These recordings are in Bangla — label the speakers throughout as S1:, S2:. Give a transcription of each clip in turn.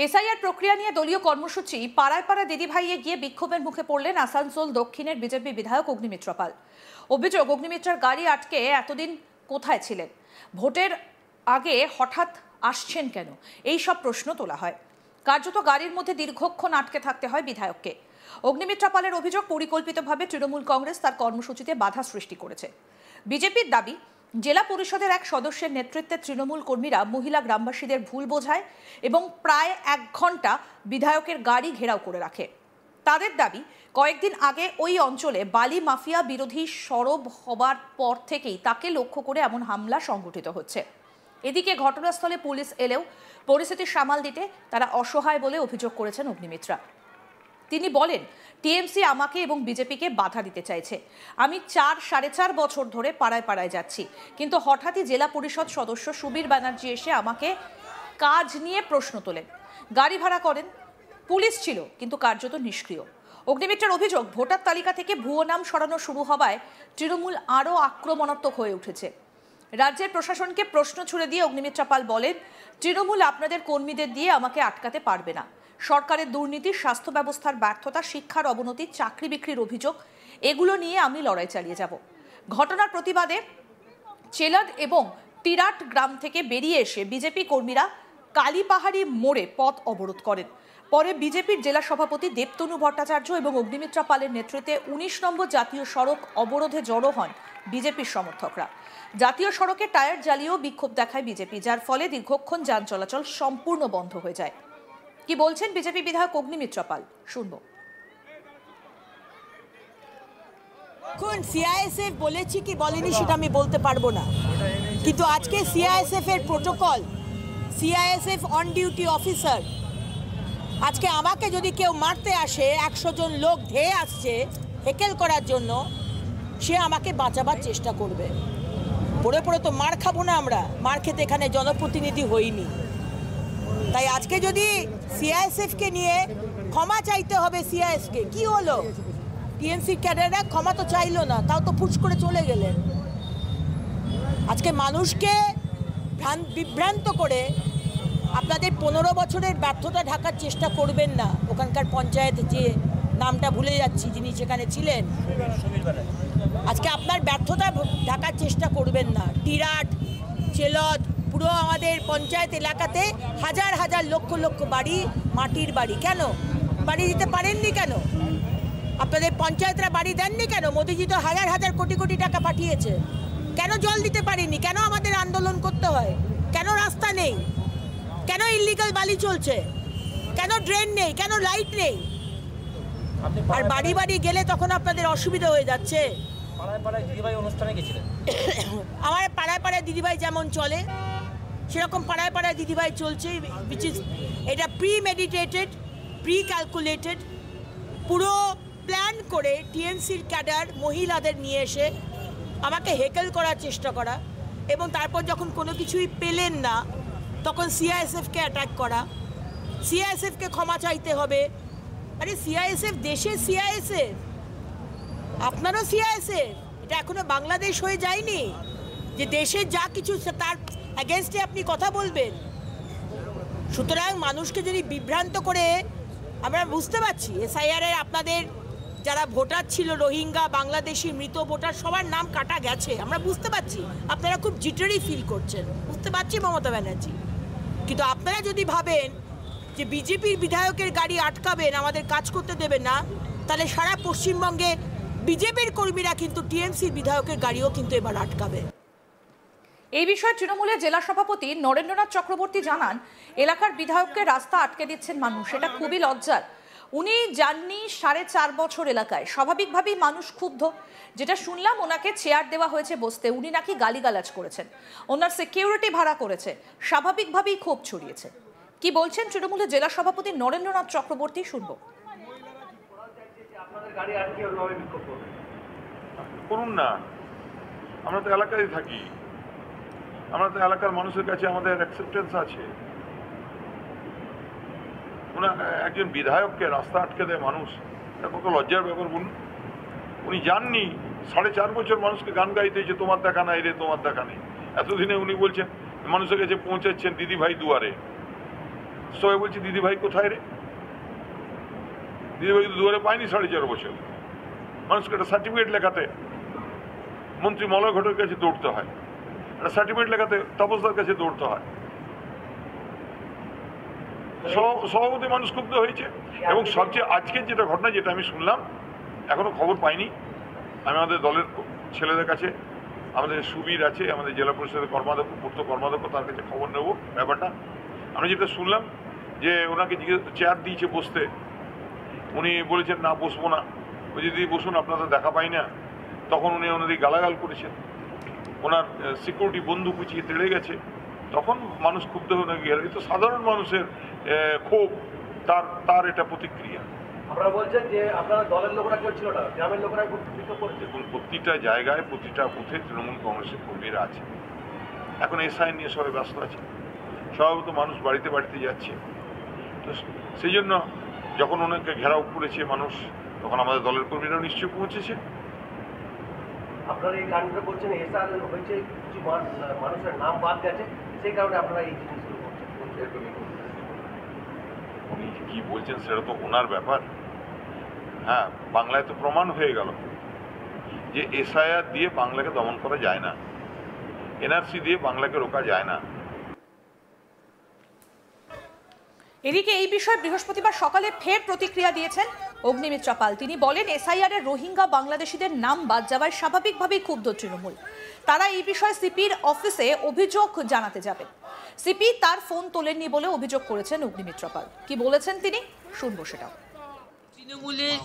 S1: এসআইআর প্রক্রিয়া নিয়ে দলীয় কর্মসূচি পাড়ায় পাড়ায় দিদিভাইয়ে গিয়ে বিক্ষোভের মুখে পড়লেন আসানসোল দক্ষিণের বিজেপি বিধায়ক অগ্নিমিত্র পাল। অভিযোগ, অগ্নিমিত্রের গাড়ি আটকে এতদিন কোথায় ছিলেন, ভোটের আগে হঠাৎ আসছেন কেন, এই সব প্রশ্ন তোলা হয়। কার্যত গাড়ির মধ্যে দীর্ঘক্ষণ আটকে থাকতে হয় বিধায়ককে। অগ্নিমিত্র পালের অভিযোগ, পরিকল্পিতভাবে তৃণমূল কংগ্রেস তার কর্মসূচিতে বাধা সৃষ্টি করেছে। বিজেপির দাবি, জেলা পরিষদের এক সদস্যের নেতৃত্বে তৃণমূল কর্মীরা মহিলা গ্রামবাসীদের ভুল বোঝায় এবং প্রায় 1 ঘন্টা বিধায়কের গাড়ি ঘেরাও করে রাখে। তাদের দাবি, কয়েকদিন আগে ওই অঞ্চলে বালি মাফিয়া বিরোধী সরব হবার পর থেকেই তাকে লক্ষ্য করে এমন হামলা সংঘটিত হচ্ছে। এদিকে ঘটনাস্থলে পুলিশ এলেও পরিস্থিতি সামাল দিতে তারা অসহায় বলে অভিযোগ করেছেন অগ্নিমিত্রা। তিনি বলেন, টিএমসি আমাকে এবং বিজেপিকে বাধা দিতে চাইছে। আমি 4-4.5 বছর ধরে পাড়ায় পাড়ায় যাচ্ছি, কিন্তু হঠাৎই জেলা পরিষদ সদস্য সুবীর ব্যানার্জি এসে আমাকে কাজ নিয়ে প্রশ্ন তোলেন, গাড়ি ভাড়া করেন। পুলিশ ছিল কিন্তু কার্যত নিষ্ক্রিয়। অগ্নিমিত্রের অভিযোগ, ভোটার তালিকা থেকে ভুয়ো নাম সরানো শুরু হওয়ায় তৃণমূল আরও আক্রমণাত্মক হয়ে উঠেছে। রাজ্যের প্রশাসনকে প্রশ্ন ছুড়ে দিয়ে অগ্নিমিত্র পাল বলেন, তৃণমূল আপনাদের কর্মীদের দিয়ে আমাকে আটকাতে পারবে না। সরকারের দুর্নীতি, স্বাস্থ্য ব্যবস্থার ব্যর্থতা, শিক্ষার অবনতি, চাকরি বিক্রির অভিযোগ, এগুলো নিয়ে আমি লড়াই চালিয়ে যাব। ঘটনার প্রতিবাদে চেলাদ এবং টিরাট গ্রাম থেকে বেরিয়ে এসে বিজেপি কর্মীরা কালীপাহাড়ি মোড়ে পথ অবরোধ করেন। পরে বিজেপির জেলা সভাপতি দেবতনু ভট্টাচার্য এবং অগ্নিমিত্র পালের নেতৃত্বে 19 নম্বর জাতীয় সড়ক অবরোধে জড়ো হন বিজেপির সমর্থকরা। জাতীয় সড়কে টায়ার জ্বালিয়েও বিক্ষোভ দেখায় বিজেপি, যার ফলে দীর্ঘক্ষণ যান চলাচল সম্পূর্ণ বন্ধ হয়ে যায়। কি বলছেন বিজেপি বিধায়ক অগ্নিমিত্র পাল, শুনবো।
S2: এখন সিআইএসএফ বলেছি কি বলেনি সেটা আমি বলতে পারবো না, কিন্তু আজকে সিআইএসএফ এর protocol, CISF on duty officer, আজকে আমাকে যদি কেউ মারতে আসে, 100 জন লোক ধেয়ে আসছে হেকেল করার জন্য, সে আমাকে বাঁচাবার চেষ্টা করবে। পড়ে পড়ে তো মার খাবো না আমরা, মার খেতে এখানে জনপ্রতিনিধি হইনি। তাই আজকে যদি সিআইএসএফকে নিয়ে ক্ষমা চাইতে হবে, সিআইএসকে কি হলো, টিএমসি ক্যাডাররা ক্ষমা তো চাইলো না, তাও তো ফুস করে চলে গেলেন। আজকে মানুষকে বিভ্রান্ত করে আপনাদের 15 বছরের ব্যর্থতা ঢাকার চেষ্টা করবেন না। ওখানকার পঞ্চায়েত, যে নামটা ভুলে যাচ্ছি, যিনি সেখানে ছিলেন, আজকে আপনার ব্যর্থতা ঢাকার চেষ্টা করবেন না। টিরাট, চেলদ, পুরো আমাদের পঞ্চায়েত এলাকাতে হাজার হাজার লক্ষ লক্ষ বাড়ি, মাটির বাড়ি। কেন বাড়ি দিতে পারেননি? কেন আপনাদের পঞ্চায়েতরা বাড়ি দেননি? কেন মোদিজি তো হাজার হাজার কোটি কোটি টাকা পাঠিয়েছে। কেন জল দিতে পারেননি? কেন আমাদের আন্দোলন করতে হয়? কেন রাস্তা নেই? কেন ইল্লিগাল বালি চলছে? কেন ড্রেন নেই? কেন লাইট নেই? আর বাড়ি বাড়ি গেলে তখন আপনাদের অসুবিধা হয়ে যাচ্ছে।
S3: পাড়ায় পাড়ায় দিদিভাই অনুষ্ঠানে গেছিলেন।
S2: আমার পাড়ায় পাড়ায় দিদিভাই যেমন চলে, সেরকম পাড়ায় পাড়ায় দিদিভাই চলছে। এটা প্রিমেডিটেটেড, প্রি ক্যালকুলেটেড, পুরো প্ল্যান করে টিএমসির ক্যাডার মহিলাদের নিয়ে এসে আমাকে হেকেল করার চেষ্টা করা, এবং তারপর যখন কোনো কিছুই পেলেন না তখন সিআইএসএফকে অ্যাটাক করা। সিআইএসএফকে ক্ষমা চাইতে হবে। আরে সিআইএসএফ দেশের সিআইএসএফ, আপনারও সিআইএসএফ। এটা এখনো বাংলাদেশ হয়ে যায়নি যে দেশের যা কিছু তার অ্যাগেনস্টে আপনি কথা বলবেন। সুতরাং মানুষকে যদি বিভ্রান্ত করে, আমরা বুঝতে পারছি এসআইআর এর আপনাদের যারা ভোটার ছিল, রোহিঙ্গা, বাংলাদেশি, মৃত ভোটার, সবার নাম কাটা গেছে, আমরা বুঝতে পারছি। আপনারা খুব জিটারি ফিল করছেন, বুঝতে পারছি মমতা ব্যানার্জি। কিন্তু আপনারা যদি ভাবেন যে বিজেপির বিধায়কের গাড়ি আটকাবেন, আমাদের কাজ করতে দেবেন না, তাহলে সারা পশ্চিমবঙ্গে বিজেপির কর্মীরা কিন্তু টিএমসির বিধায়কের গাড়িও কিন্তু এবার আটকাবে।
S1: এই বিষয়ে তৃণমূলের জেলা সভাপতি নরেন্দ্রনাথ চক্রবর্তী জানান, এলাকার বিধায়ককে রাস্তা আটকে দিচ্ছেন মানুষ, এটা খুবই লজ্জার। উনি যাননি 4.5 বছর এলাকায়, স্বাভাবিকভাবেই মানুষ ক্ষুব্ধ। যেটা শুনলাম, ওনাকে চেয়ার দেওয়া হয়েছে বসতে, উনি নাকি গালিগালাজ করেছেন, ওনার সিকিউরিটি ভাড়া করেছে, স্বাভাবিকভাবেই ক্ষোভ ছড়িয়েছে। কি বলছেন তৃণমূলের জেলা সভাপতি নরেন্দ্রনাথ চক্রবর্তী, শুনবো।
S4: করুন না, আমরা তো এলাকায় থাকি, আমরা তো এলাকার মানুষের কাছে আমাদের অ্যাকসেপ্টেন্স আছে। একজন বিধায়ককে রাস্তা আটকে দেয় মানুষ, এটা কত লজ্জার ব্যাপার বলুন। উনি যাননি, 4.5 বছর মানুষকে গান গাইতে, যে তোমার দেখা নাই রে, তোমার দেখা নেই। এতদিনে উনি বলছেন মানুষের কাছে পৌঁছাচ্ছেন দিদি ভাই দুয়ারে। সবাই বলছে দিদিভাই কোথায় রে? দিদিভাই কিন্তু দুয়ারে পায়নি 4.5 বছর। মানুষকে একটা সার্টিফিকেট লেখাতে মন্ত্রী মলয় ঘটকের কাছে দৌড়তে হয়, একটা সার্টিফিকেট লেখাতে তপসদার কাছে দৌড়তে হয়। সভাপতি মানুষ ক্ষুব্ধ হয়েছে। এবং সবচেয়ে আজকের যেটা ঘটনা, যেটা আমি শুনলাম, এখনো খবর পাইনি, আমি আমাদের দলের ছেলেদের কাছে, আমাদের সুবীর আছে, আমাদের জেলা পরিষদের কর্মাধ্যক্ষ, পূর্ত কর্মাধ্যক্ষ, তার কাছে খবর নেব ব্যাপারটা। আমরা যেটা শুনলাম যে ওনাকে চেয়ার দিয়েছে বসতে, উনি বলেছেন না বসবো না, ওই যদি বসুন আপনারা দেখা পাই না। তখন উনি ওনাদের গালাগাল করেছেন, ওনার সিকিউরিটি বন্দুক কুচিয়ে তেড়ে গেছে। তখন মানুষ ক্ষুব্ধ হয়ে ওনাকে গেল। তো সাধারণ মানুষের ক্ষোভ, তার এটা প্রতিক্রিয়া।
S3: আপনারা বলছেন যে আপনারা দলের লোকরা কেউ ছিল না, গ্রামের লোকরা বিক্ষোভ করছে।
S4: দেখুন, প্রতিটা জায়গায় প্রতিটা বুথে তৃণমূল কংগ্রেসের কর্মীরা আছে। এখন এসআই নিয়ে সবাই ব্যস্ত আছে, স্বভাবত মানুষ বাড়িতে বাড়িতে যাচ্ছে। তো সেই জন্য যখন ওনাকে ঘেরাও করেছে মানুষ, তখন আমাদের দলের কর্মীরাও নিশ্চয়ই পৌঁছেছে।
S3: আপনারা এই কাণ্ডটা করছেন, এসআর হয়েছে, কিছু মানুষের নাম বাদ গেছে, সেই কারণে আপনারা এই জিনিসগুলো করছেন।
S4: উনি কি বলছেন সেটা তো ওনার ব্যাপার। হ্যাঁ, বাংলায় তো প্রমাণ হয়ে গেল যে এসআইআর দিয়ে বাংলাকে দমন করা যায় না, এনআরসি দিয়ে বাংলাকে রোকা যায় না।
S1: এদিকে এই বিষয়ে বৃহস্পতিবার সকালে ফের প্রতিক্রিয়া দিয়েছেন অগ্নিমিত্রা পাল। তিনি বলেন, এসআইআর এর রোহিঙ্গা বাংলাদেশিদের নাম বাদ যাওয়ায় স্বাভাবিকভাবেই ক্ষুব্ধ তৃণমূল। তারা এই বিষয়ে সিপির অফিসে অভিযোগ জানাতে যাবেন। সিপি তার ফোন তোলেননি বলে অভিযোগ করেছেন অগ্নিমিত্রা পাল। কি বলেছেন তিনি, শুনবো সেটাও।
S2: তৃণমূলের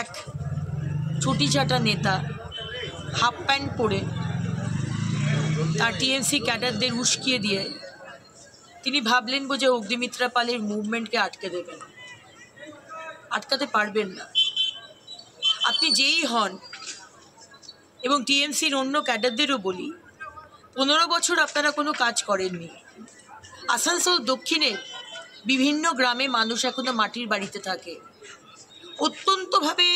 S2: এক ছুটিছাটা নেতা হাফ প্যান্ট পরে তার টিএমসি ক্যাডারদের উস্কিয়ে দিয়ে তিনি ভাবলেন যে অগ্নিমিত্রা পালের মুভমেন্টকে আটকে দেবেন। আটকাতে পারবেন না। আপনি যেই হন, এবং টিএমসির অন্য ক্যাডারদেরও বলি, 15 বছর আপনারা কোনো কাজ করেননি। আসানসোল দক্ষিণের বিভিন্ন গ্রামে মানুষ এখনো মাটির বাড়িতে থাকে, অত্যন্তভাবে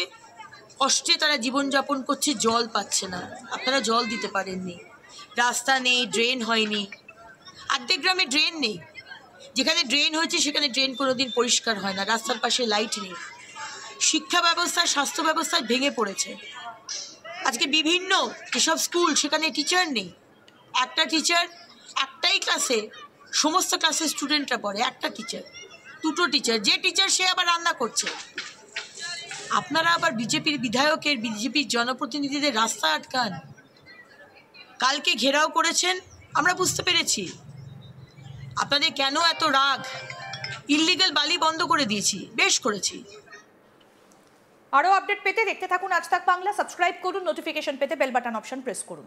S2: কষ্টে তারা জীবনযাপন করছে, জল পাচ্ছে না। আপনারা জল দিতে পারেননি, রাস্তা নেই, ড্রেন হয়নি। অর্ধেক গ্রামে ড্রেন নেই, যেখানে ড্রেন হয়েছে সেখানে ড্রেন কোনোদিন পরিষ্কার হয় না, রাস্তার পাশে লাইট নেই। শিক্ষা ব্যবস্থা, স্বাস্থ্য ব্যবস্থা ভেঙে পড়েছে। আজকে বিভিন্ন যেসব স্কুল, সেখানে টিচার নেই। একটা টিচার একটাই ক্লাসে, সমস্ত ক্লাসের স্টুডেন্টরা পড়ে, একটা টিচার, দুটো টিচার, যে টিচার সে আবার রান্না করছে। আপনারা আবার বিজেপির বিধায়কের, বিজেপির জনপ্রতিনিধিদের রাস্তা আটকান। কালকে ঘেরাও করেছেন, আমরা বুঝতে পেরেছি আপনাদের কেন এত রাগ। ইল্লিগাল বালি বন্ধ করে দিয়েছি, বেশ করেছি।
S1: আরও আপডেট পেতে দেখতে থাকুন আজ তাক বাংলা। সাবস্ক্রাইব করুন, নোটিফিকেশন পেতে বেল বাটন অপশন প্রেস করুন।